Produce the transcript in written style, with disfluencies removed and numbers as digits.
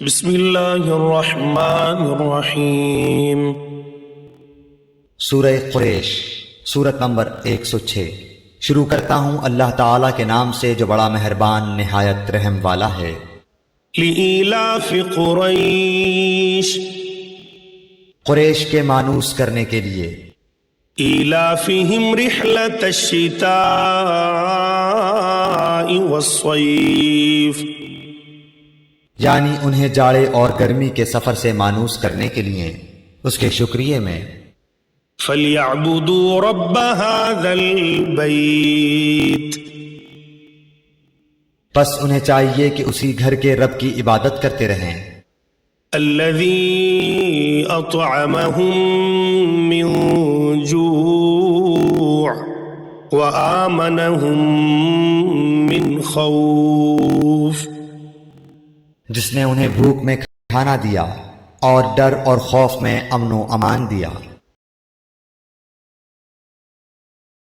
بسم اللہ الرحمن الرحیم۔ سورہ قریش، سورت نمبر 106۔ شروع کرتا ہوں اللہ تعالیٰ کے نام سے جو بڑا مہربان نہایت رحم والا ہے۔ لإیلاف قریش، قریش کے مانوس کرنے کے لیے۔ ایلافہم رحلۃ الشتاء والصیف، یعنی انہیں جاڑے اور گرمی کے سفر سے مانوس کرنے کے لیے اس کے شکریے میں۔ فَلْيَعْبُدُوا رَبَّ هَذَا الْبَيْتِ، پس انہیں چاہیے کہ اسی گھر کے رب کی عبادت کرتے رہیں۔ الَّذِي أَطْعَمَهُم مِّن جُوعٍ وَآمَنَهُم مِّن خَوْفٍ، جس نے انہیں بھوک میں کھانا دیا اور ڈر اور خوف میں امن و امان دیا۔